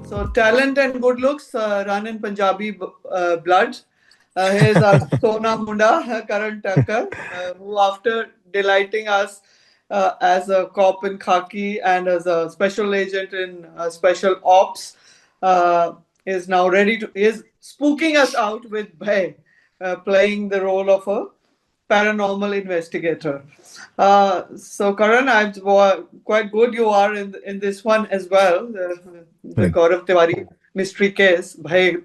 So talent and good looks run in Punjabi blood. Here's our Sona Munda, Karan Tacker, who after delighting us as a cop in khaki and as a special agent in special ops, uh, is now ready to is spooking us out with Bhay, playing the role of a paranormal investigator. So Karan, quite good you are in this one as well, the Right. Gaurav Tiwari mystery case. Bhai.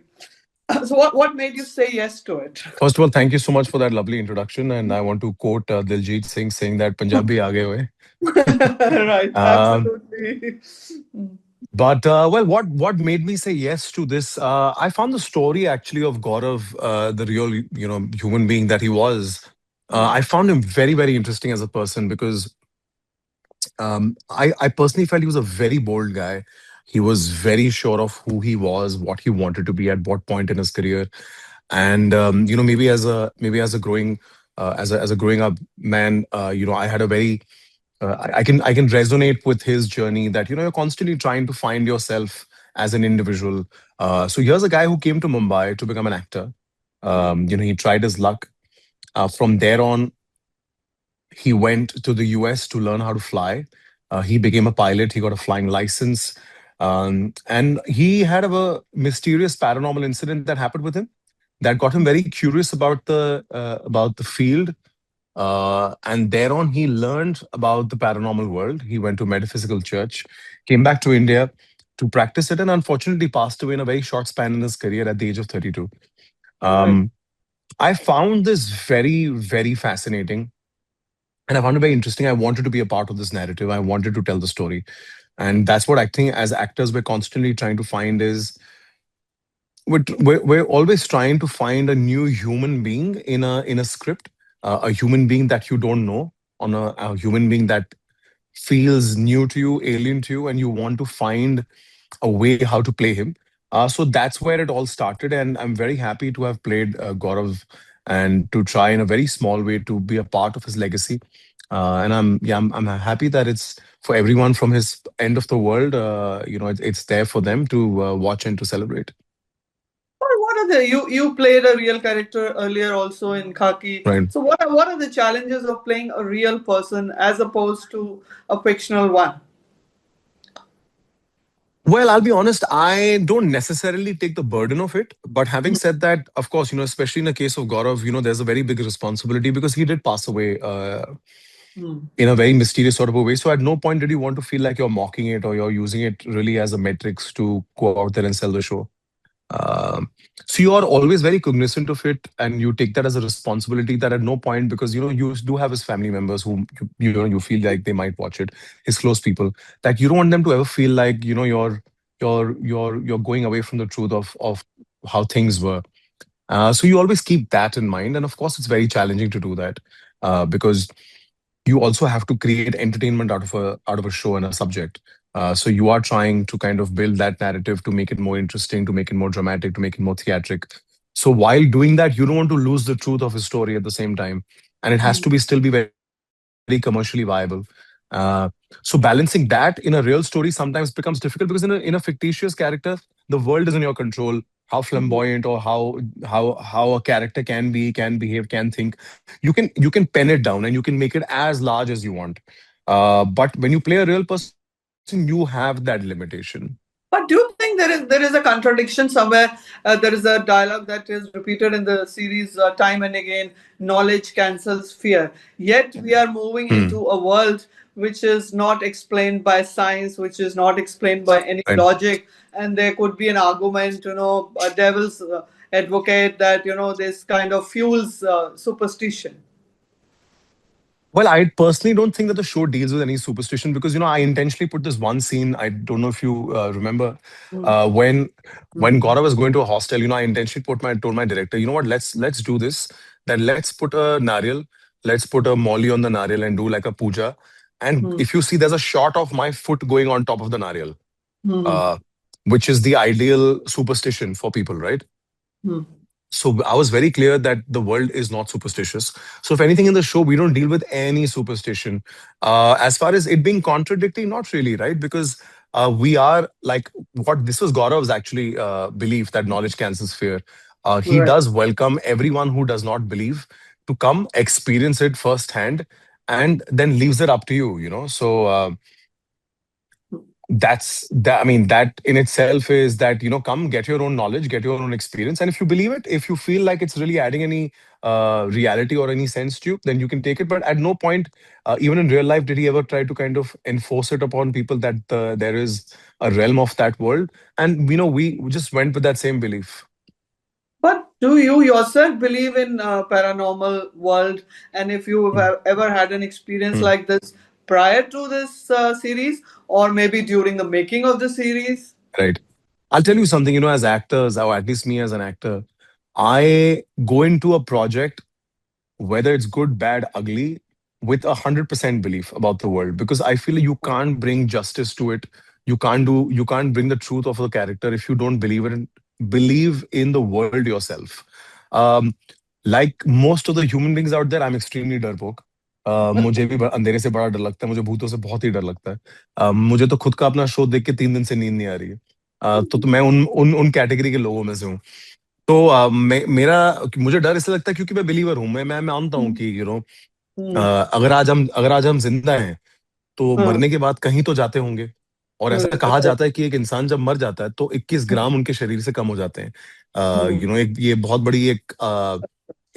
So what made you say yes to it? First of all, thank you so much for that lovely introduction. And I want to quote Diljit Singh saying that Punjabi aage hue. Right, Um, absolutely. but well, what made me say yes to this? I found the story actually of Gaurav, the real human being that he was. Mm, I found him very very interesting as a person because I personally felt he was a very bold guy. He was very sure of who he was, what he wanted to be at what point in his career, and maybe as a growing as a growing up man, I had a very I can resonate with his journey that you're constantly trying to find yourself as an individual. So here's a guy who came to Mumbai to become an actor. mm, He tried his luck. From there on, he went to the US to learn how to fly. He became a pilot. He got a flying license. And he had a mysterious paranormal incident that happened with him that got him very curious about the field. And thereon, he learned about the paranormal world. He went to metaphysical church, came back to India to practice it, and unfortunately passed away in a very short span in his career at the age of 32. right. Um, I found this very, very fascinating and I found it very interesting. I wanted to be a part of this narrative. I wanted to tell the story, and that's what I think. As actors, we're constantly trying to find is we're always trying to find a new human being in a script, a human being that you don't know, on a human being that feels new to you, alien to you, and you want to find a way how to play him. So that's where it all started, and I'm very happy to have played Gaurav and to try in a very small way to be a part of his legacy. And I'm happy that it's for everyone from his end of the world. It's there for them to watch and to celebrate. What are the you played a real character earlier also in Khaki. Right. So what are the challenges of playing a real person as opposed to a fictional one? Well, I'll be honest, I don't necessarily take the burden of it. But having said that, of course, especially in the case of Gaurav, there's a very big responsibility because he did pass away Mm, in a very mysterious sort of a way. So at no point did you want to feel like you're mocking it or you're using it really as a metrics to go out there and sell the show. Um, so you are always very cognizant of it, and you take that as a responsibility. That at no point, because you do have his family members whom you feel like they might watch it, his close people, that you don't want them to ever feel like you're going away from the truth of how things were. So you always keep that in mind, and of course, it's very challenging to do that because you also have to create entertainment out of a show and a subject. So you are trying to kind of build that narrative to make it more interesting, to make it more dramatic, to make it more theatric. So while doing that, you don't want to lose the truth of his story at the same time, and it has mm, to be still be very commercially viable. Uh, so balancing that in a real story sometimes becomes difficult because in a fictitious character, the world is in your control. How mm. flamboyant or how a character can behave, can think, you can pen it down and you can make it as large as you want. But when you play a real person, you have that limitation. But do you think there is a contradiction somewhere? There is a dialogue that is repeated in the series time and again. Knowledge cancels fear. Yet we are moving Hmm. into a world which is not explained by science, which is not explained by any Right. logic, and there could be an argument, a devil's advocate that this kind of fuels superstition. Well, I personally don't think that the show deals with any superstition because I intentionally put this one scene. I don't know if you remember Mm, when Gaurav was going to a hostel. I intentionally told my director, you know what, let's do this. That let's put a nariyal, let's put a molly on the nariyal and do like a puja. And mm, if you see, there's a shot of my foot going on top of the nariyal, mm, uh, which is the ideal superstition for people, right? mm, So I was very clear that the world is not superstitious. So if anything in the show, we don't deal with any superstition. As far as it being contradictory, not really, right? Because we are like what this was Gaurav's actually belief that knowledge cancels fear. He Right. does welcome everyone who does not believe to come experience it firsthand, and then leaves it up to you. So. That's that. I mean, that in itself is that, come get your own knowledge, get your own experience, and if you believe it, if you feel like it's really adding any reality or any sense to you, then you can take it. But at no point, even in real life, did he ever try to kind of enforce it upon people that there is a realm of that world. And we just went with that same belief. But do you yourself believe in paranormal world? And if you Mm. have ever had an experience Mm. like this prior to this series, or maybe during the making of the series? Right. I'll tell you something, as actors, or at least me as an actor, I go into a project, whether it's good, bad, ugly, with 100% belief about the world, because I feel you can't bring justice to it. You can't bring the truth of the character if you don't believe in the world yourself. Um, like most of the human beings out there, I'm extremely डरपोक. मुझे भी अंधेरे से बड़ा डर लगता है, मुझे भूतों से बहुत ही डर लगता है। मुझे तो खुद का अपना शो देख के 3 दिन से नींद नहीं आ रही है। तो मैं उन उन उन कैटेगरी के लोगों में से हूँ। तो मेरा मुझे डर इसलिए लगता है क्योंकि मैं बिलीवर हूँ। मैं मानता हूँ कि Hmm. अगर आज हम जिंदा हैं, तो हाँ, मरने के बाद कहीं तो जाते होंगे। और ऐसा कहा right. जाता है कि एक इंसान जब मर जाता है तो 21 ग्राम उनके शरीर से कम हो जाते हैं। Hmm. एक ये बहुत बड़ी एक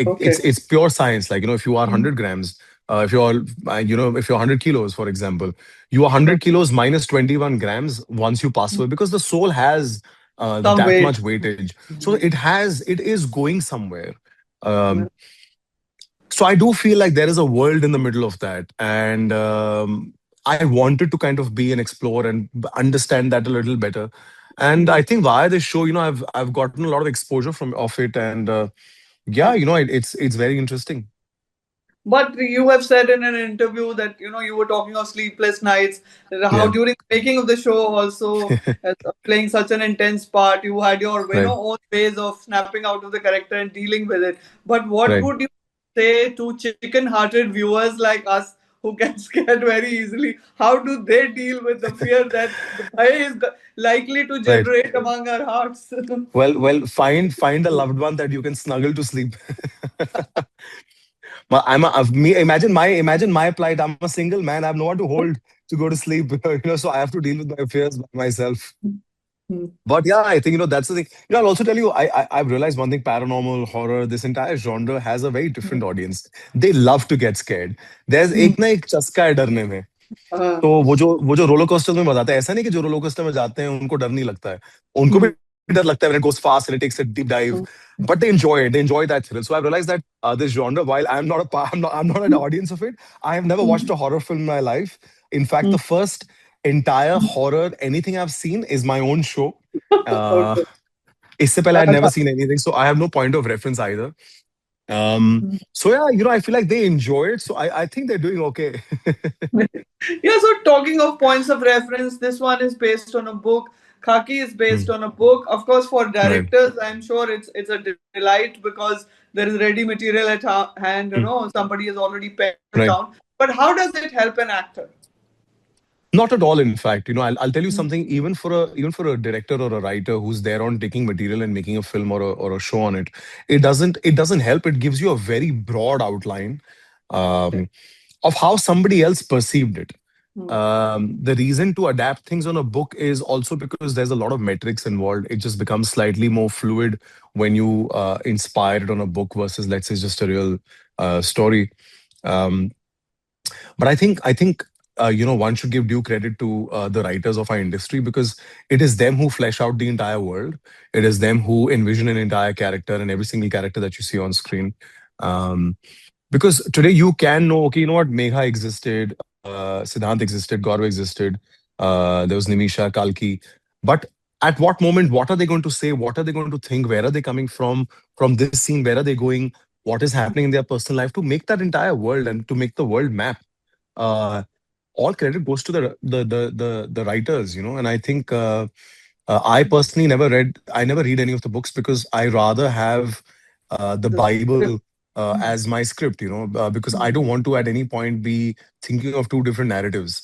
Okay. it's pure science. Like, if you are 100 grams, if you're 100 kilos, for example, you are Uh, 100 kilos minus 21 grams once you pass away, because the soul has Some that weight. much weightage. So it is going somewhere. Hmm. Um, so I do feel like there is a world in the middle of that. And I wanted to kind of be and explore and understand that a little better. And I think via this show, I've gotten a lot of exposure from of it. And yeah, it's very interesting. But you have said in an interview that you were talking of sleepless nights, how Yeah. during making of the show also, playing such an intense part, you had your Right. own ways of snapping out of the character and dealing with it. But what Right. would you say to chicken-hearted viewers like us who get scared very easily? How do they deal with the fear that the Bhay is likely to Right. generate among our hearts? Well, find a loved one that you can snuggle to sleep. But imagine my plight. I'm a single man. I have no one to hold to go to sleep. So I have to deal with my fears by myself. But yeah, I think that's the thing. I'll also tell you, I've realized one thing: paranormal horror, this entire genre has a very different audience. They love to get scared. There's एक ना एक चस्का है डरने में। Uh, तो वो जो रोलर कोस्टर में बताते हैं, ऐसा नहीं कि जो रोलर कोस्टर में जाते हैं उनको डर नहीं लगता है। उनको भी hmm, डर लगता है when it goes fast and it takes a deep dive, but they enjoy it. They enjoy that thrill. So I've realized that this genre, while I'm not an audience of it, I have never watched a horror film in my life. In fact, the first entire horror anything I've seen is my own show. Uh, okay. इससे पहले I'd never seen anything, so I have no point of reference either. So yeah, I feel like they enjoy it, so I think they're doing okay. Yeah, so talking of points of reference, this one is based on a book. Khaki is based Hmm. on a book. Of course, for Right. directors, I'm sure it's a delight because there is ready material at hand. Hmm. Somebody has already penned it Right. down. But how does it help an actor? Not at all, in fact. I'll tell you something. Even for a director or a writer who's there on taking material and making a film or a show on it, it doesn't help. It gives you a very broad outline um, of how somebody else perceived it. The reason to adapt things on a book is also because there's a lot of metrics involved. It just becomes slightly more fluid when you inspire it on a book versus, let's say, just a real story. Um, but I think one should give due credit to the writers of our industry, because it is them who flesh out the entire world. It is them who envision an entire character and every single character that you see on screen. Um, because today you can know, okay, you know what, Megha existed, Siddhant existed, Gaurav existed, there was Nimisha, Kalki. But at what moment, what are they going to say? What are they going to think? Where are they coming from this scene? Where are they going? What is happening in their personal life to make that entire world and to make the world map? Uh, all credit goes to the writers, and I think I personally never read any of the books, because I rather have the The Bible script. as my script, because I don't want to at any point be thinking of two different narratives.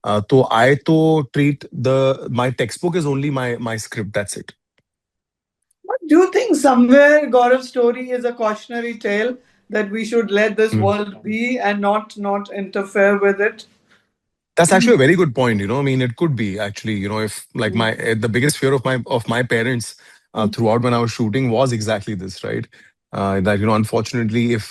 तो I to treat the my textbook is only my script. That's it. But do you think somewhere Gaurav's story is a cautionary tale that we should let this Mm. world be and not interfere with it? That's actually a very good point. I mean, it could be actually. If like my the biggest fear of my parents throughout when I was shooting was exactly this, right? That unfortunately, if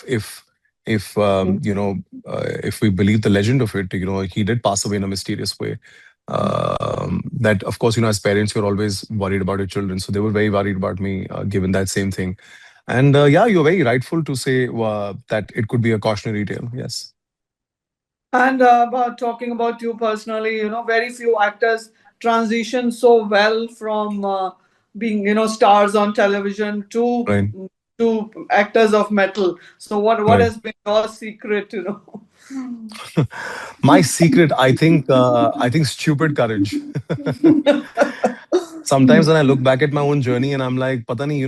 we believe the legend of it, he did pass away in a mysterious way. That of course, as parents, you're always worried about your children, so they were very worried about me, given that same thing. And yeah, you're very rightful to say that it could be a cautionary tale. Yes. And about talking about you personally, very few actors transition so well from being, stars on television Right. to actors of metal. So what Right. has been your secret, My secret, I think stupid courage. Sometimes when I look back at my own journey and I'm like, पता नहीं,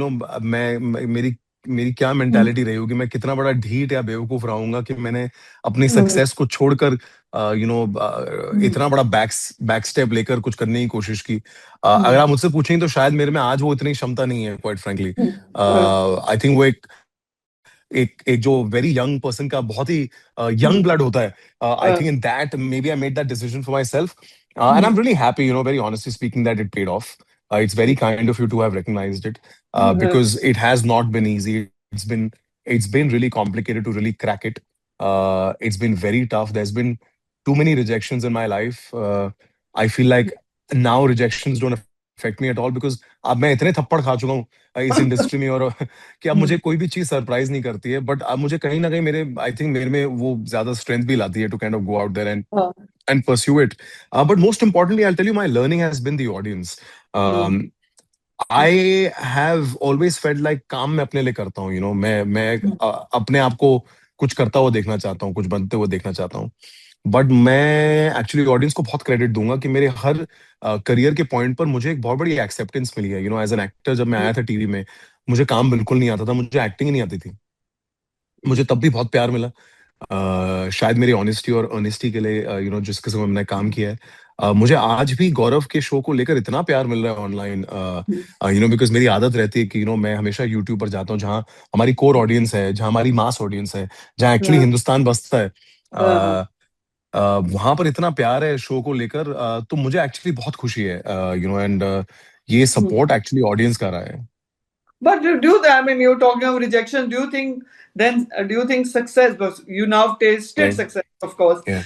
मेरी मेरी क्या mentality रही होगी, मैं कितना बड़ा ढीठ या बेवकूफ रहूंगा कि मैंने अपनी सक्सेस को छोड़कर इतना बड़ा बैक स्टेप लेकर कुछ करने की कोशिश की। अगर आप मुझसे पूछेंगे तो शायद मेरे में आज वो इतनी क्षमता नहीं है, क्वाइट फ्रैंकली। आई थिंक वो एक एक जो वेरी यंग पर्सन का बहुत ही यंग ब्लड होता है। I think in that maybe I made that decision for myself, and I am really happy, very honestly speaking, that it paid off. It's very kind of you to have recognized it, because it has not been easy. It's been really complicated to really crack it. It's been very tough. There's been too many rejections in my life. I feel like now rejections don't affect me at all, because अब मैं इतने थप्पड़ खा चुका हूँ इस industry में, और कि अब मुझे कोई भी चीज सरप्राइज नहीं करती है, बट अब मुझे कहीं ना कहीं मेरे आई थिंक मेरे में वो ज्यादा स्ट्रेंथ भी लाती है to kind of go out there and pursue it. But most importantly, I'll tell you, my learning has been the audience. Um, I have always felt like काम मैं अपने लिए करता हूँ, मैं अपने आप को कुछ करता हुआ देखना चाहता हूँ, कुछ बनते हुए देखना चाहता हूँ। बट मैं एक्चुअली ऑडियंस को बहुत क्रेडिट दूंगा कि मेरे हर करियर के पॉइंट पर मुझे एक बहुत बड़ी एक्सेप्टेंस मिली है। एज एन एक्टर जब मैं आया था टीवी में, मुझे काम बिल्कुल नहीं आता था, मुझे एक्टिंग ही नहीं आती थी। मुझे तब भी बहुत प्यार मिला, शायद मेरी ऑनेस्टी और ऑनेस्टी के लिए, जिस किस्म का मैंने काम किया है। मुझे आज भी गौरव के शो को लेकर इतना प्यार मिल रहा है ऑनलाइन, बिकॉज मेरी आदत रहती है कि मैं हमेशा यूट्यूब पर जाता हूँ जहाँ हमारी कोर ऑडियंस है, जहाँ हमारी मास ऑडियंस है, जहाँ एक्चुअली हिंदुस्तान बसता है। वहां पर इतना प्यार है शो को लेकर, तो मुझे एक्चुअली बहुत खुशी है, एंड ये सपोर्ट एक्चुअली ऑडियंस का रहा है। But I mean, you're talking of rejection. Do you think then? Do you think success? Because you now tasted Right. success, of course. Yeah.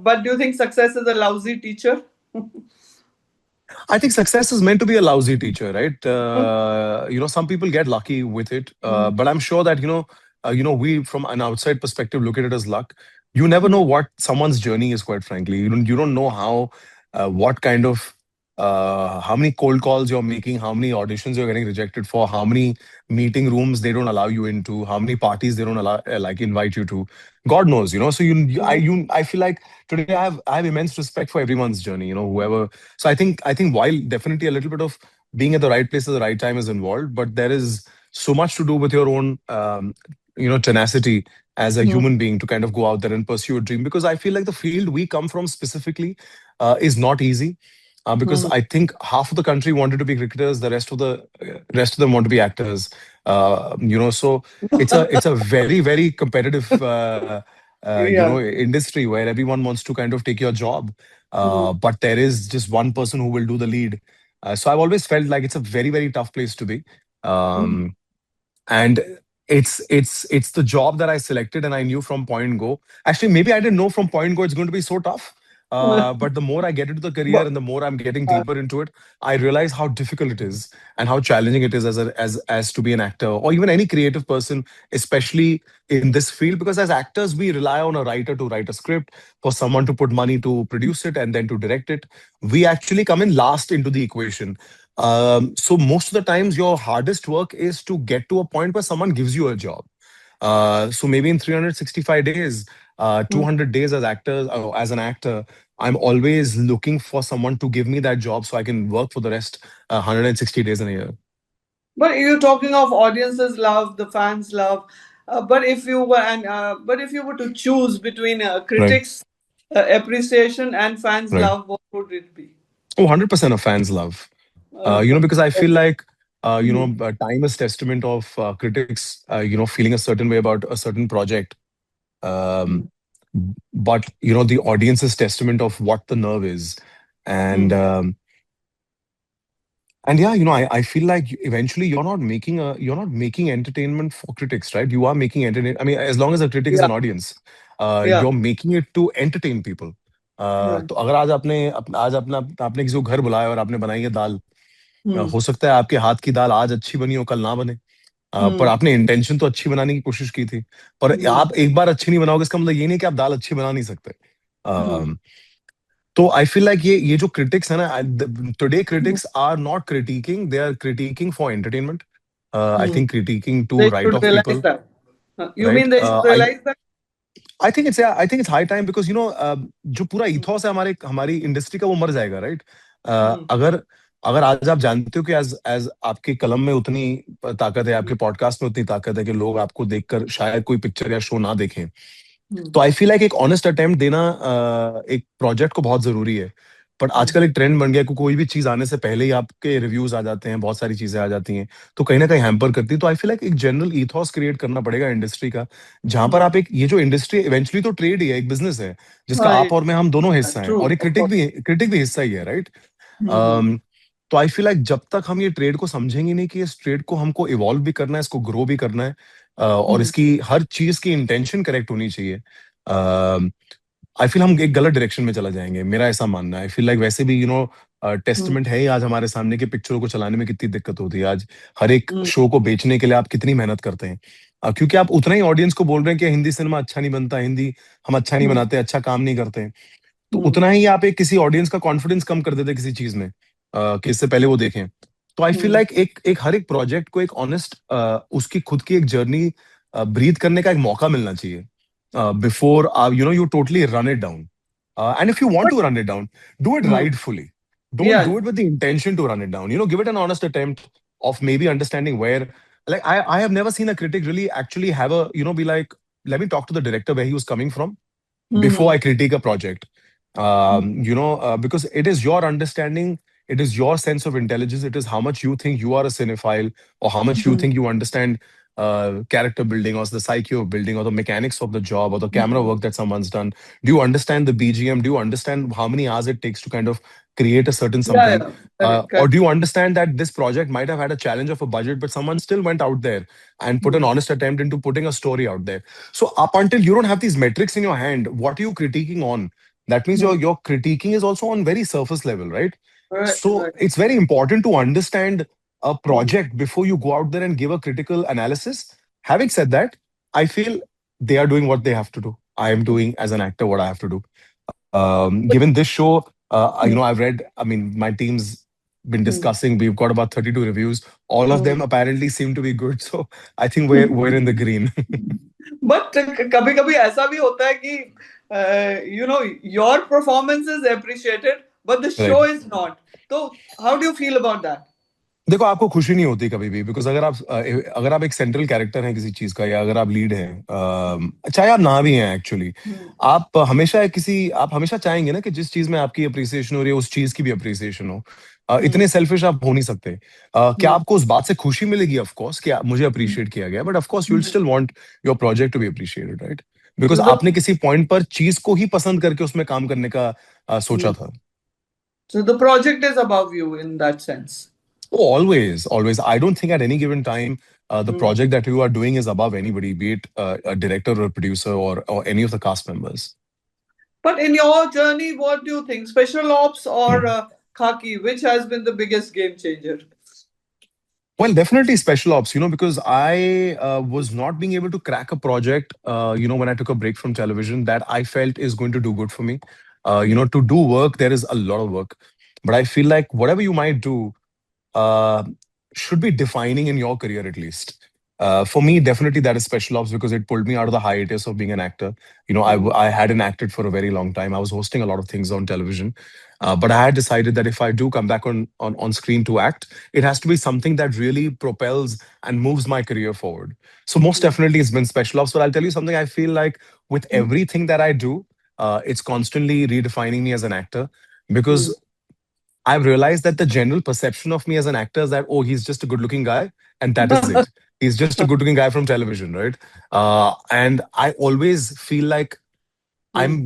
But do you think success is a lousy teacher? I think success is meant to be a lousy teacher, right? Some people get lucky with it, but I'm sure that we from an outside perspective look at it as luck. You never know what someone's journey is. Quite frankly, you don't know how, what kind of, how many cold calls you're making, how many auditions you're getting rejected for, how many meeting rooms they don't allow you into, how many parties they don't allow, like invite you to. God knows, So I feel like today I have immense respect for everyone's journey. Whoever. So I think while definitely a little bit of being at the right place at the right time is involved, but there is so much to do with your own tenacity as a human being to kind of go out there and pursue a dream. Because I feel like the field we come from specifically is not easy. Because I think half of the country wanted to be cricketers, the rest of them want to be actors. So it's a very very competitive Yeah. industry where everyone wants to kind of take your job, but there is just one person who will do the lead. So I've always felt like it's a very very tough place to be. Um, and it's the job that I selected, and I knew from point go. Actually, maybe I didn't know from point go it's going to be so tough. But the more I get into the career But and the more I'm getting deeper into it, I realize how difficult it is and how challenging it is as to be an actor or even any creative person, especially in this field. Because as actors, we rely on a writer to write a script, for someone to put money to produce it and then to direct it. We actually come in last into the equation. So most of the times, your hardest work is to get to a point where someone gives you a job. So maybe in 365 days, 200 days as an actor, I'm always looking for someone to give me that job so I can work for the rest 160 days in a year. but you're talking of audiences love, the fans love. But if you were to choose between Right. critics appreciation and fans Right. love, what would it be? Oh, 100% of fans love. Okay. Because I feel like, Mhm. time is testament of critics, feeling a certain way about a certain project. Um, but, the audience is testament of what the nerve is. And, Mhm. yeah, I feel like eventually you're not making entertainment for critics, right? You are making entertainment. I mean, as long as the critic is Yeah. an audience, Yeah. you're making it to entertain people. Right. तो अगर आज अपना आपने किसी को घर बुलाया और आपने बनाई है दाल, Hmm. हो सकता है आपके हाथ की दाल आज अच्छी बनी हो, कल ना बने। पर Hmm. आपने इंटेंशन तो अच्छी बनाने की कोशिश की थी। पर Hmm. आप एक बार अच्छी नहीं बनाओगे, इसका मतलब ये नहीं कि आप दाल अच्छी बना नहीं सकते। Hmm. तो आई फील लाइक ये जो क्रिटिक्स है ना, today Hmm. Critics are not critiquing, they are critiquing for entertainment. I Hmm. Think critiquing to They right should of realize people, that. You right? mean they should I realize that? I think it's high time, because जो पूरा Hmm. Ethos है हमारे हमारी industry का, वो मर जाएगा, right? Hmm. अगर अगर आज आप जानते हो कि एज एज आपके कलम में उतनी ताकत है, Hmm. आपके पॉडकास्ट में उतनी ताकत है कि लोग आपको देखकर शायद कोई पिक्चर या शो ना देखें, Hmm. तो आई फील लाइक एक ऑनेस्ट अटेम्प्ट देना एक प्रोजेक्ट को बहुत जरूरी है। But Hmm. आजकल एक ट्रेंड बन गया कि कोई भी चीज आने से पहले ही आपके रिव्यूज आ जाते हैं, बहुत सारी चीजें आ जाती हैं, तो कहीं ना कहीं हैम्पर करती है। तो आई फील लाइक एक जनरल ईथॉस क्रिएट करना पड़ेगा इंडस्ट्री का, जहां पर Hmm. आप एक, ये जो इंडस्ट्री इवेंचुअली तो ट्रेड ही है, एक बिजनेस है जिसका हाँ, आप और मैं, हम दोनों हिस्सा हैं, true, और एक of course. क्रिटिक भी हिस्सा ही है, राइट? Hmm. तो आई फील लाइक जब तक हम ये ट्रेड को समझेंगे नहीं कि इस ट्रेड को हमको इवॉल्व भी करना है, इसको ग्रो भी करना है, और Hmm. इसकी हर चीज की इंटेंशन करेक्ट होनी चाहिए, आई फील हम एक गलत डायरेक्शन में चला जाएंगे, मेरा ऐसा मानना है। आई फील लाइक वैसे भी Hmm. टेस्टमेंट है ही आज हमारे सामने कि पिक्चरों को चलाने में कितनी दिक्कत होती है आज। हर एक Hmm. शो को बेचने के लिए आप कितनी मेहनत करते हैं, क्योंकि आप उतना ही ऑडियंस को बोल रहे हैं कि हिंदी सिनेमा अच्छा नहीं बनता, हिंदी हम अच्छा नहीं Hmm. बनाते, अच्छा काम नहीं करते हैं। तो Hmm. उतना ही आप एक किसी ऑडियंस का कॉन्फिडेंस कम कर देते हैं किसी चीज में, कि इससे पहले वो देखें। तो आई फील Hmm. लाइक एक एक हर एक प्रोजेक्ट को एक ऑनेस्ट, उसकी खुद की एक जर्नी ब्रीथ करने का एक मौका मिलना चाहिए, before you totally run it down. And if you want But, to run it down, do it hmm. rightfully. Don't Yeah. do it with the intention to run it down. Give it an honest attempt of maybe understanding where, like, I have never seen a critic really actually have a, be like, let me talk to the director where he was coming from before Hmm. I critique a project. Because it is your understanding, it is your sense of intelligence, it is how much you think you are a cinephile, or how much you Hmm. think you understand character building, or the psyche of building, or the mechanics of the job, or the camera Hmm. work that someone's done. Do you understand the BGM? Do you understand how many hours it takes to kind of create a certain Yeah, something? yeah. Correct, Or correct. do you understand that this project might have had a challenge of a budget, but someone still went out there and put an Hmm. honest attempt into putting a story out there? So up until you don't have these metrics in your hand, what are you critiquing on? That means Hmm. your critiquing is also on very surface level, right? Right, So right. it's very important to understand a Hmm. project before you go out there and give a critical analysis. Having said that, I feel they are doing what they have to do. I am doing as an actor what I have to do. Given this show, Hmm. I've read, I mean, my team's been Hmm. discussing. We've got about 32 reviews. All of Hmm. them apparently seem to be good. So I think we're in the green. But कभी कभी ऐसा भी होता है कि your performance is appreciated but the Right. Show is not, तो how do you feel about that? देखो, आपको खुशी नहीं होती कभी भी, बिकॉज अगर आप एक सेंट्रल कैरेक्टर हैं किसी चीज का, या अगर आप लीड हैं, चाहे आप ना भी हैं एक्चुअली, आप हमेशा चाहेंगे ना कि जिस चीज में आपकी अप्रिसिएशन हो रही है, उस चीज की भी अप्रिसिएशन हो। इतने सेल्फिश आप हो नहीं सकते। क्या आपको उस बात से खुशी मिलेगी? ऑफ कोर्स कि मुझे अप्रिशिएट किया गया, but of course you will still want your project to be appreciated, right? Because आपने किसी पॉइंट पर चीज को ही पसंद करके उसमें काम करने का सोचा था। So the project is above you in that sense? Oh, always, always. I don't think at any given time the project that you are doing is above anybody, be it a director or a producer, or any of the cast members. But in your journey, what do you think? Special ops or Hmm. khaki, which has been the biggest game changer? Well, definitely special ops, because I was not being able to crack a project, when I took a break from television that I felt is going to do good for me. Hmm. To do work, there is a lot of work. But I feel like whatever you might do, uh, should be defining in your career at least. For me, definitely that is special ops, because it pulled me out of the hiatus of being an actor. Hmm. I hadn't acted for a very long time. I was hosting a lot of things on television, but I had decided that if I do come back on screen to act, it has to be something that really propels and moves my career forward. So most Hmm. definitely, it's been special ops. But I'll tell you something. I feel like with Hmm. everything that I do, it's constantly redefining me as an actor, Hmm. because I've realized that the general perception of me as an actor is that, oh, he's just a good looking guy, and that is it. He's just a good looking guy from television, right? And I always feel like Hmm.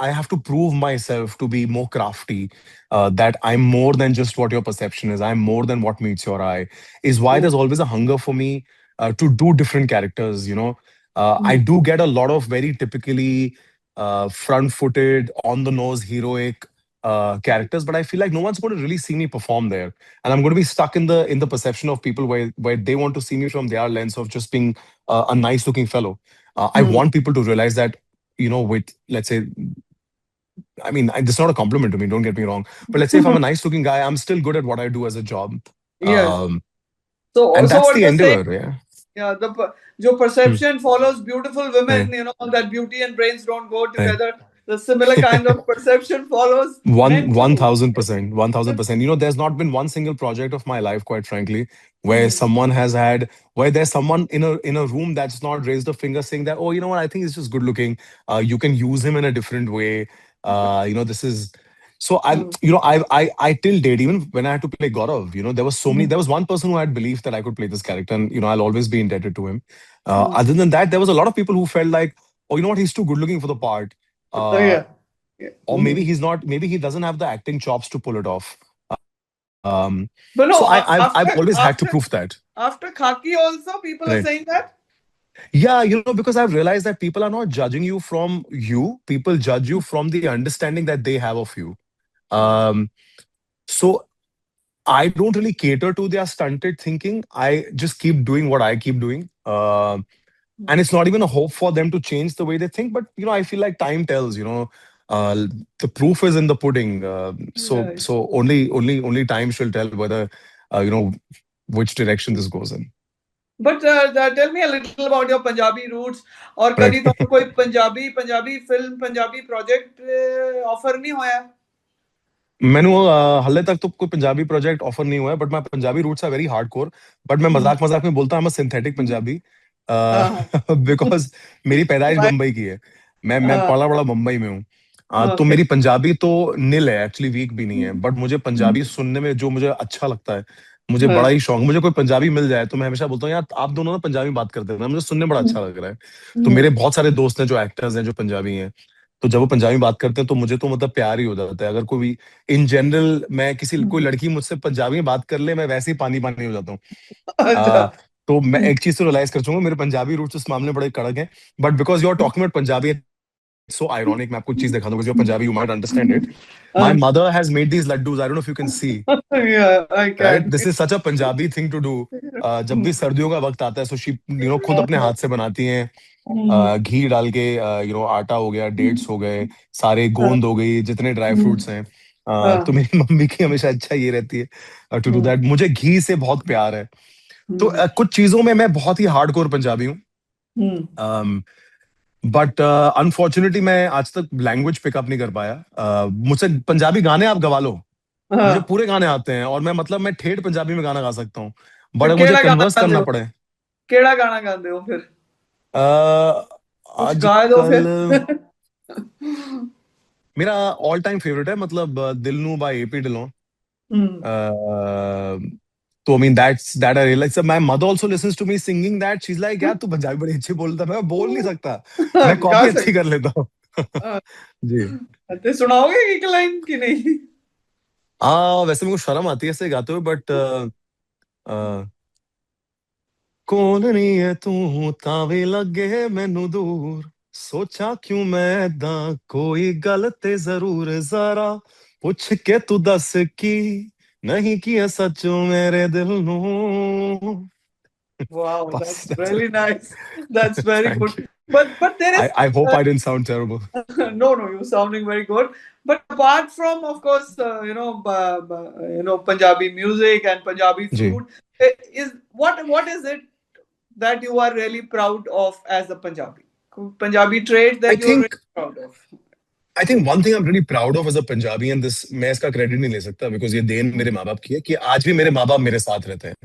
I have to prove myself to be more crafty. That I'm more than just what your perception is. I'm more than what meets your eye. Is why Hmm. there's always a hunger for me to do different characters. I Hmm. do get a lot of very typically front-footed, on-the-nose, heroic characters, but I feel like no one's going to really see me perform there, and I'm going to be stuck in the perception of people where they want to see me from their lens of just being a nice-looking fellow. I Hmm. want people to realize that, with, let's say, I mean, it's not a compliment to me, don't get me wrong, but let's say if I'm a nice looking guy, I'm still good at what I do as a job. Yes. um So, and so that's what the you're saying, endeavor. Yeah. yeah, your Hmm. perception follows beautiful women, Right. that beauty and brains don't go Right. together. The similar kind of perception follows One men one too. thousand percent, 1000%. There's not been one single project of my life, quite frankly, Hmm. where there's someone in a room that's not raised a finger saying that, oh, you know what, I think he's just good looking. You can use him in a different way. This is so I'm Hmm. you know I till date, even when I had to play Gaurav, there was one person who had belief that I could play this character, and I'll always be indebted to him. Hmm. Other than that, there was a lot of people who felt like, oh, you know what, he's too good looking for the part. Oh, Uh, yeah. Yeah. or maybe he's not, maybe he doesn't have the acting chops to pull it off. So But no, I've always had to prove after that. Khaki also Right. people are saying that. Yeah, because I've realized that people are not judging you from you, people judge you from the understanding that they have of you. Hmm. um so I don't really cater to their stunted thinking. I just keep doing what I keep doing. And Hmm. it's not even a hope for them to change the way they think, but I feel like time tells. uh, the proof is in the pudding. Right. So only time shall tell whether uh, you know which direction this goes in. But tell me a little about your Punjabi roots. और कदी Right. ਤੁਹਾਨੂੰ कोई Punjabi film Punjabi project offer नहीं होया? मैंने हाले तक तो कोई पंजाबी प्रोजेक्ट ऑफर नहीं हुआ है, but my Punjabi roots are very hardcore. But मैं हम्म। मजाक मजाक में बोलता हूँ, I'm a सिंथेटिक पंजाबी, हाँ। बिकॉज मेरी पैदाइश Why? बम्बई की है. मैं हाँ। पला बड़ा मुंबई में हूँ. तो ओके। मेरी पंजाबी तो निल है, एक्चुअली वीक भी नहीं है, बट मुझे पंजाबी सुनने में जो मुझे अच्छा लगता है, मुझे बड़ा हाँ। ही शौक. मुझे कोई पंजाबी मिल जाए तो मैं हमेशा बोलता हूँ, यार आप दोनों ना पंजाबी बात करते हैं ना, मुझे सुनने में बड़ा अच्छा लग रहा है. तो मेरे बहुत सारे दोस्त हैं जो एक्टर्स हैं जो पंजाबी हैं, तो जब वो पंजाबी बात करते हैं तो मुझे तो मतलब प्यार ही हो जाता है. अगर कोई इन जनरल, मैं किसी कोई लड़की मुझसे पंजाबी में बात कर ले, मैं वैसे ही पानी पानी हो जाता हूँ. अच्छा। आ, तो मैं एक चीज तो रियलाइज कर चुका हूँ, मेरे पंजाबी रूट्स इस मामले में बड़े कड़क हैं. But because you are talking about Punjabi, so ironic. मैं आपको एक चीज दिखा दूं, because you are Punjabi, you might understand it. My mother has made these laddoos, I don't know if you can see. Yeah, I right, can. This is such a Punjabi thing to do. जब भी सर्दियों का वक्त आता है, सो शी खुद अपने हाथ से बनाती हैं. घी डाल के, आटा हो गया, डेट्स हो गए, सारे गोंद हो गई, जितने ड्राई फ्रूट्स हैं. तो मेरी मम्मी की हमेशा अच्छा ये रहती है टू डू दैट. मुझे घी से बहुत प्यार है. तो कुछ चीजों में मैं बहुत ही हार्डकोर पंजाबी हूँ. बट अनफॉर्चुनेटली मैं आज तक लैंग्वेज पिकअप नहीं कर पाया. मुझसे पंजाबी गाने आप गवा लो, मुझे पूरे गाने आते हैं, और मैं मतलब मैं ठेठ पंजाबी में गाना गा सकता हूँ, बट फिर अगर मुझे केड़ा गाना कन्वर्स गाते करना हो? पड़े. केड़ा गाना गाते हो फिर? अ, कुछ गा दो आजकल फिर। मेरा ऑल टाइम फेवरेट है, मतलब दिल नू बाय एपी ढिल्लों. हम्म। तो I mean that I realize, my mother also listens to me singing that. She is like, यार तू पंजाबी बड़ी अच्छी बोलता है. मैं बोल नहीं सकता, मैं गा कॉपी अच्छी सकते। कर लेता हूँ. जी. तो सुनाओगे एक लाइन की नहीं? वैसे मेरे को शर्म आती है ऐसे गाते हुए, बट कौन नहीं है तू तावे लगे मैनू दूर, सोचा क्यों मैं ऐदा, कोई गल ते जरूर जरा पुछ के तू दस की, नहीं किया सचो मेरे दिल नू. Wow, बस, that's that's it. really nice. That's very good. Thank you. But there is I hope uh, I didn't sound terrible. no, you're sounding very good. But apart from, of course, Punjabi music and Punjabi ji. food, is what is it that you are really proud of as a Punjabi? Punjabi trait I that you're really think proud of. I think one thing I'm really proud of as a Punjabi, and this मैं इसका credit नहीं ले सकता, because ये then मेरे माँ बाप की है, कि आज भी मेरे माँ बाप मेरे साथ रहते हैं.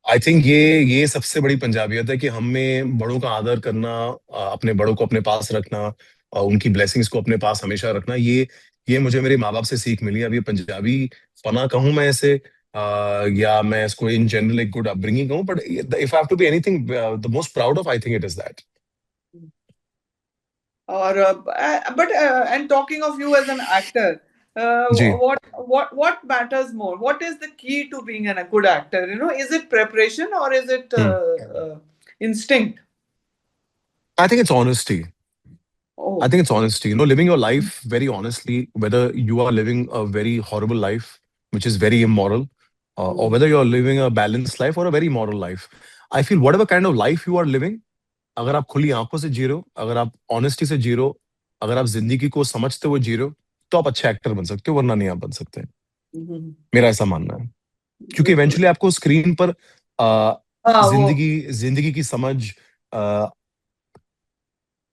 आई थिंक ये सबसे बड़ी पंजाबियत है कि हमें बड़ों का आदर करना, अपने बड़ों को अपने पास रखना, उनकी ब्लेसिंग्स को अपने पास हमेशा रखना। ये मुझे मेरे माँ बाप से सीख मिली। अब ये पंजाबी फना कहूँ मैं इसे, या मैं इसको इन जनरल एक गुड अपब्रिंगिंग कहूँ, but if I have to be anything the most proud of, I think it is that. Or but and talking of you as an actor, जी। what matters more? What is the key to being a good actor? You know, is it preparation or is it instinct? I think it's honesty. I Oh, think it's honesty. Living your life very honestly, whether you are living a very horrible life, which is very immoral, or mm, whether you're living a balanced life or a very moral life. I feel whatever kind of life you are living, अगर आप खुली आंखों से जी रहे हो, अगर आप honesty से जी रहे हो, अगर आप जिंदगी को समझते हुए जी रहे हो, तो आप अच्छे एक्टर बन सकते हो, वरना नहीं आप बन सकते। mhm. मेरा ऐसा मानना है। क्योंकि बिल्कुल। इवेंचुअली आपको स्क्रीन पर हाँ वो। जिंदगी जिंदगी की समझ,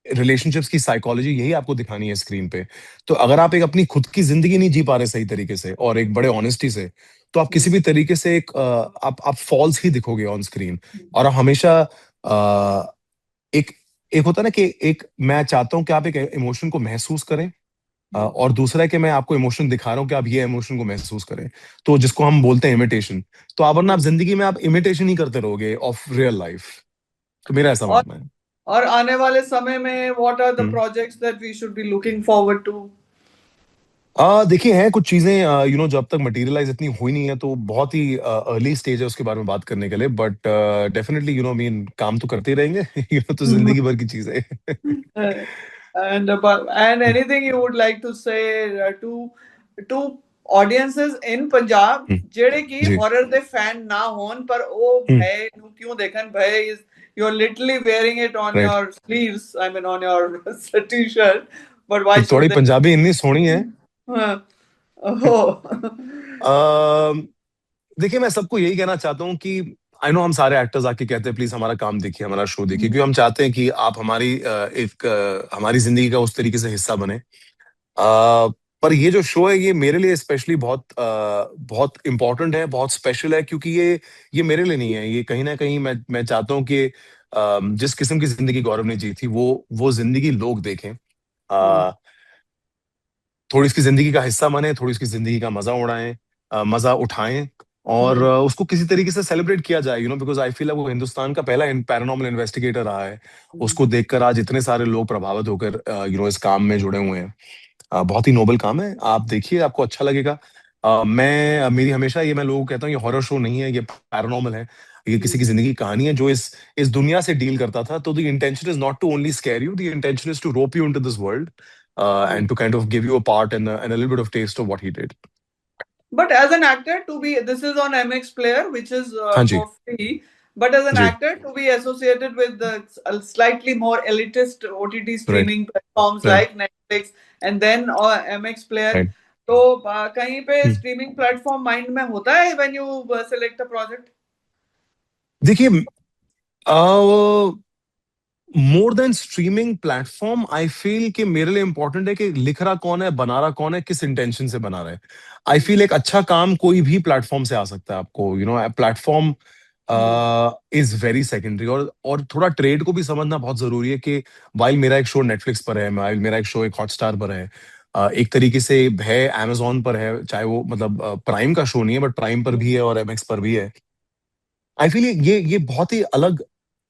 रिलेशनशिप्स की साइकोलॉजी, यही आपको दिखानी है स्क्रीन पे। तो अगर आप एक अपनी खुद की जिंदगी नहीं जी पा रहे सही तरीके से और एक बड़े ऑनेस्टी से, तो आप किसी हम्म, भी तरीके से एक आप फॉल्स ही दिखोगे ऑन स्क्रीन। और आप हमेशा एक एक होता है ना कि एक मैं चाहता हूं कि आप एक इमोशन को महसूस करें, हम्म, और दूसरा है कि मैं आपको इमोशन दिखा रहा हूं कि आप ये इमोशन को महसूस करें। तो जिसको हम बोलते हैं इमिटेशन। तो आप, वरना आप हम्म। जिंदगी में आप इमिटेशन ही करते रहोगे ऑफ रियल लाइफ। तो मेरा ऐसा और मानना है। और आने वाले समय में what are the hmm. Projects that we should be looking forward to? देखिए, हैं कुछ चीजें, जब तक मटेरियलाइज इतनी हुई नहीं है, तो बहुत ही अर्ली स्टेज है उसके बारे में बात करने के लिए। बट डेफिनेटली मीन काम तो करते ही रहेंगे। तो जिंदगी भर की चीजें। And anything you would like to say to audiences in Punjab हम्म, ਜਿਹੜੇ ਕਿ जी। horror ਦੇ fan ਨਾ ਹੋਣ ਪਰ ਉਹ हम्म, ਭੈ ਨੂੰ ਕਿਉਂ ਦੇਖਣ? ਭੈ is you're literally wearing it on right. your sleeves, I mean on your t-shirt, but why should थोड़ी they? पंजाबी इतनी सोहनी है। हाँ, oh. देखिए, मैं सबको यही कहना चाहता हूँ कि आई नो हम सारे एक्टर्स आके कहते हैं प्लीज हमारा काम देखिए, हमारा शो देखिए, क्योंकि हम चाहते हैं कि आप हमारी जिंदगी का उस तरीके से हिस्सा बने। पर ये जो शो है, ये मेरे लिए स्पेशली बहुत इंपॉर्टेंट है, बहुत स्पेशल है, क्योंकि ये मेरे लिए नहीं है। ये कहीं ना कहीं मैं चाहता हूँ कि जिस किस्म की जिंदगी गौरव ने जी थी, वो जिंदगी लोग देखें, थोड़ी इसकी जिंदगी का हिस्सा बने, थोड़ी इसकी जिंदगी का मजा उड़ाएं, मजा उठाएं, और उसको किसी तरीके से सेलिब्रेट किया जाए। बिकॉज आई फील वो हिंदुस्तान का पहला पैरानॉर्मल इन्वेस्टिगेटर रहा है। उसको देखकर आज इतने सारे लोग प्रभावित होकर इस काम में जुड़े हुए हैं। बहुत ही नोबल काम है, आप देखिए, आपको अच्छा लगेगा। मेरी हमेशा ये मैं लोगों को कहता हूँ, ये हॉरर शो नहीं है, ये पैरानॉर्मल है। ये किसी की जिंदगी की कहानी है जो इस दुनिया से डील करता था। तो the intention is not to only scare you, the intention is to rope you into this world, and to kind of give you a part and a little bit of taste of what he did. But as an actor, to be this is on MX Player, which is हाँ जी। for free. But as an जी। actor, to be associated with the slightly more elitist OTT right. streaming platforms right. like Netflix and then MX Player, right. तो कहीं पे streaming platform mind में होता है when you select a project? देखिए, more than streaming platform, I feel कि मेरे लिए इंपॉर्टेंट है कि लिख रहा कौन है, बना रहा कौन है, किस इंटेंशन से बना रहा है। आई फील एक अच्छा काम कोई भी प्लेटफॉर्म से आ सकता है आपको। प्लेटफॉर्म इज वेरी सेकेंडरी, और थोड़ा ट्रेड को भी समझना बहुत जरूरी है कि वाइल मेरा एक शो नेटफ्लिक्स पर है, वाइल मेरा एक शो एक हॉटस्टार पर है, एक तरीके से भय amazon पर है, चाहे वो मतलब प्राइम का शो नहीं है, बट प्राइम पर भी है और एमएक्स पर भी है। आई फील ये बहुत ही अलग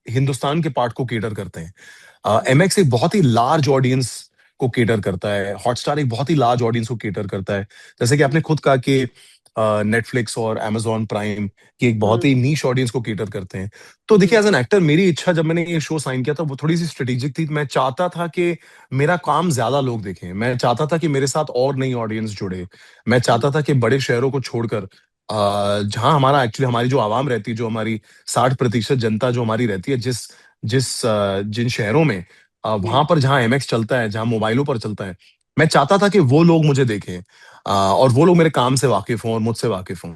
हिंदुस्तान के पार्ट को केटर करते हैं। एमएक्स एक बहुत ही लार्ज ऑडियंस को केटर करता है, हॉटस्टार एक बहुत ही लार्ज ऑडियंस को केटर करता है। जैसे कि आपने खुद कहा कि नेटफ्लिक्स और amazon प्राइम की एक बहुत ही नीश ऑडियंस को केटर करते हैं। तो देखिए, एज एन एक्टर, मेरी इच्छा जब मैंने ये शो साइन किया था, वो थोड़ी सी स्ट्रेटेजिक थी। मैं चाहता था कि मेरा काम ज्यादा लोग देखें, मैं चाहता था कि मेरे साथ और नई ऑडियंस जुड़े, मैं चाहता था कि बड़े शहरों को छोड़कर जहां हमारा एक्चुअली हमारी जो आवाम रहती है, जो हमारी 60% जनता जो हमारी रहती है, जिस जिस जिन शहरों में, वहां पर जहां एमएक्स चलता है, जहां मोबाइलों पर चलता है, मैं चाहता था कि वो लोग मुझे देखें, और वो लोग मेरे काम से वाकिफ हों और मुझसे वाकिफ हों।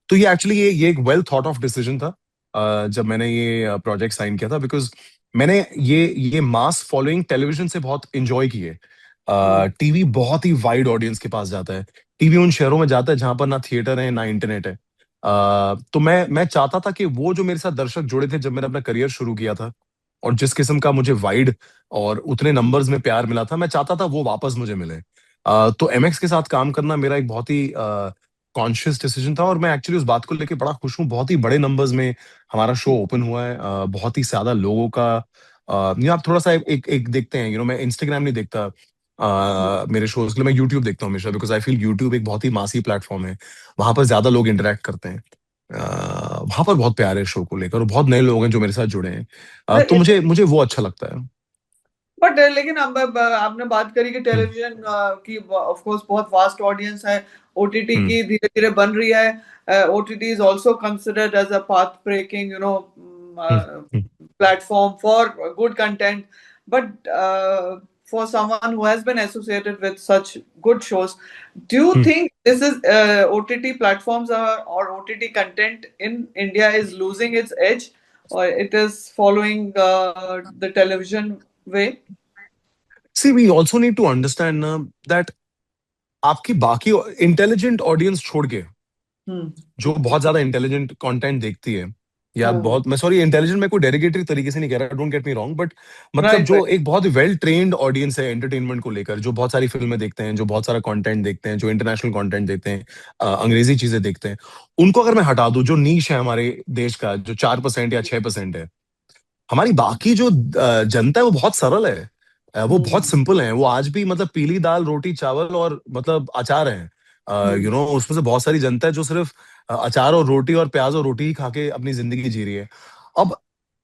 तो ये एक्चुअली ये एक वेल थॉट ऑफ डिसीजन था, जब मैंने ये प्रोजेक्ट साइन किया था, बिकॉज मैंने ये मास फॉलोइंग टेलीविजन से बहुत इंजॉय की है। टीवी बहुत ही वाइड ऑडियंस के पास जाता है। टीवी उन शहरों में जाता है जहां पर ना थिएटर है, ना इंटरनेट है। तो मैं चाहता था कि वो जो मेरे साथ दर्शक जुड़े थे जब मैंने अपना करियर शुरू किया था, और जिस किस्म का मुझे वाइड और उतने नंबर्स में प्यार मिला था, मैं चाहता था वो वापस मुझे मिले। तो एमएक्स के साथ काम करना मेरा एक बहुत ही कॉन्शियस डिसीजन था, और मैं एक्चुअली उस बात को लेके बड़ा खुश हूँ। बहुत ही बड़े नंबर्स में हमारा शो ओपन हुआ है, बहुत ही ज्यादा लोगों का। ये आप थोड़ा सा एक देखते हैं, मैं इंस्टाग्राम नहीं देखता मेरे शोज के लिए, मैं यूट्यूब देखता हूँ हमेशा, बिकॉज आई फील यूट्यूब एक बहुत ही मासी प्लेटफॉर्म है। वहां पर ज्यादा लोग इंटरेक्ट करते हैं। वहां पर बहुत प्यार है शो को लेकर, और बहुत नए लोग हैं जो मेरे साथ जुड़े हैं। तो इट मुझे मुझे वो अच्छा लगता है। बट लेकिन आपने बात करी कि हम्म। टेलीविजन की ऑफ कोर्स बहुत वास्ट ऑडियंस है, ओटीटी हम्म। की धीरे धीरे बन रही है, OTT is also considered as a path breaking hmm. Hmm. platform for good content, but for someone who has been associated with such good shows, do you hmm. think this is OTT platforms or OTT content in India is losing its edge, or it is following the television way? See, we also need to understand ना that आपकी बाकी intelligent audience छोड़ के, Hmm. जो बहुत ज्यादा intelligent content देखती है, या हाँ, बहुत, मैं सॉरी इंटेलिजेंट में कोई डेरिगेटरी तरीके से नहीं कह रहा, don't get me wrong, but मतलब right, right. जो एक बहुत वेल ट्रेन्ड ऑडियंस है एंटरटेनमेंट को लेकर, जो बहुत सारी फिल्में देखते हैं, जो बहुत सारा कंटेंट देखते हैं, जो इंटरनेशनल कंटेंट देखते हैं, अंग्रेजी चीजें देखते हैं, उनको अगर मैं हटा दूं, जो नीश है हमारे देश का, जो 4% या 6% है, हमारी बाकी जो जनता है वो बहुत सरल है। वो बहुत Hmm. सिंपल है। वो आज भी मतलब पीली दाल रोटी चावल और मतलब अचार है। Hmm. उसमें से बहुत सारी जनता है जो सिर्फ अचार और रोटी और प्याज और रोटी ही खा के अपनी जिंदगी जी रही है। अब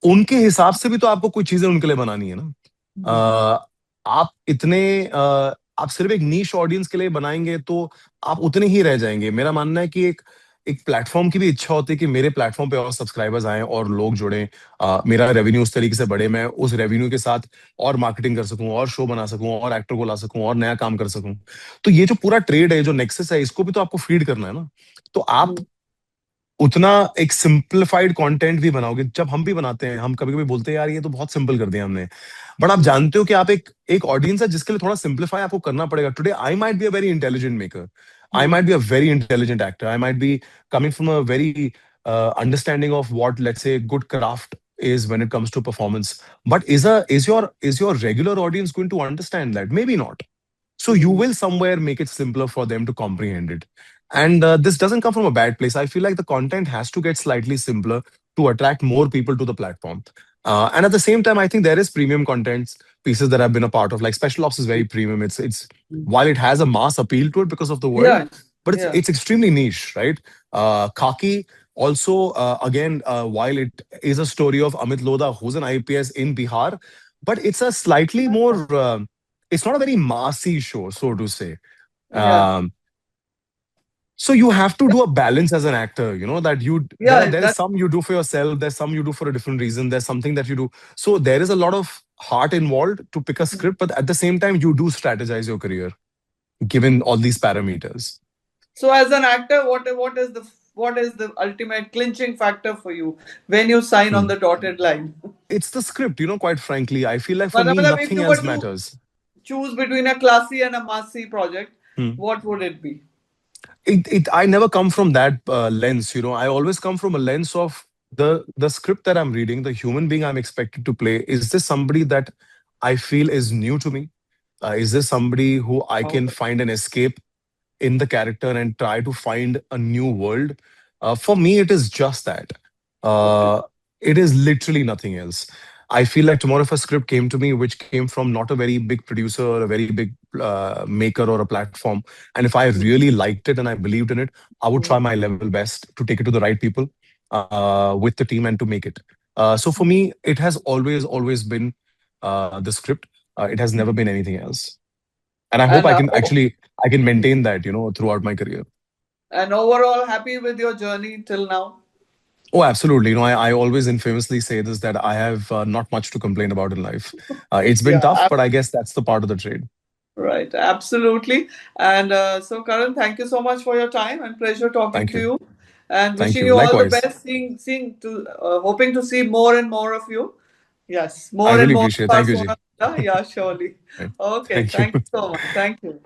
उनके हिसाब से भी तो आपको कुछ चीजें उनके लिए बनानी है ना। Hmm. अ, आप इतने आप सिर्फ एक नीश ऑडियंस के लिए बनाएंगे तो आप उतने ही रह जाएंगे। मेरा मानना है कि एक एक प्लेटफॉर्म की भी इच्छा होती है कि मेरे प्लेटफॉर्म पे और सब्सक्राइबर्स आए और लोग जुड़े, मेरा रेवेन्यू उस तरीके से बढ़े, मैं उस रेवेन्यू के साथ और मार्केटिंग कर सकूं, और शो बना सकूं, और एक्टर को ला सकूं, और नया काम कर सकूं। तो ये जो पूरा ट्रेड है, जो नेक्सस है, इसको भी तो आपको फीड करना है ना। तो आप Hmm. उतना एक सिंप्लीफाइड कंटेंट भी बनाओगे। जब हम भी बनाते हैं, हम कभी कभी बोलते हैं यार ये तो बहुत सिंपल कर दिया हमने, बट आप Hmm. जानते हो कि आप एक एक ऑडियंस है जिसके लिए थोड़ा सिंप्लीफाई आपको करना पड़ेगा। Today I might be a very intelligent maker, I Hmm. Might be a very intelligent actor, I might be coming from a very understanding of what, let's say, good craft is when it comes to performance. But is your regular audience going to understand that? Maybe not. So you Hmm. will somewhere make it simpler for them to comprehend it. And this doesn't come from a bad place. I feel like the content has to get slightly simpler to attract more people to the platform. And at the same time, I think there is premium contents pieces that I've been a part of. Like Special Ops is very premium. It's Hmm. while it has a mass appeal to it because of the word, Yeah, but it's yeah, it's extremely niche, right? Khaki also, again, while it is a story of Amit Lodha, who's an IPS in Bihar, but it's a slightly more it's not a very massy show, so to say. yeah, Um, so you have to do a balance as an actor, that yeah. there is That some you do for yourself, there's some you do for a different reason, there's something that you do. So there is a lot of heart involved to pick a script, but at the same time, you do strategize your career given all these parameters. so as an actor, what is the ultimate clinching factor for you when you sign on Hmm. the dotted line? It's the script, quite frankly. I feel like for me, मतलब if nothing you were else to matters. choose between a classy and a massy project, Hmm. what would it be? I never come from that lens. I always come from a lens of the script that I'm reading, the human being I'm expected to play. Is this somebody that I feel is new to me? Is this somebody who I can Okay. find an escape in the character and try to find a new world? For me, it is just that. Okay. Uh, it is literally nothing else. I feel like tomorrow, if a script came to me, which came from not a very big producer or a very big maker or a platform, and if I really liked it and I believed in it, I would try Mhm. my level best to take it to the right people with the team and to make it. So for me, it has always been the script. It has never been anything else. And I hope And I can maintain that, throughout my career. and overall happy with your journey till now? Oh, absolutely. I always infamously say this, that I have not much to complain about in life. It's been tough, Yeah, but I guess that's the part of the trade. right, absolutely. And so, Karan, thank you so much for your time and pleasure talking Thank to you. you. And Thank wishing you. you all the Likewise. best. Hoping to see more and more of you. Yes, I more and really more appreciate it. of Thank us. you, Ji. Yeah, surely. Right. Okay, Thank you. thank you so much. Thank you.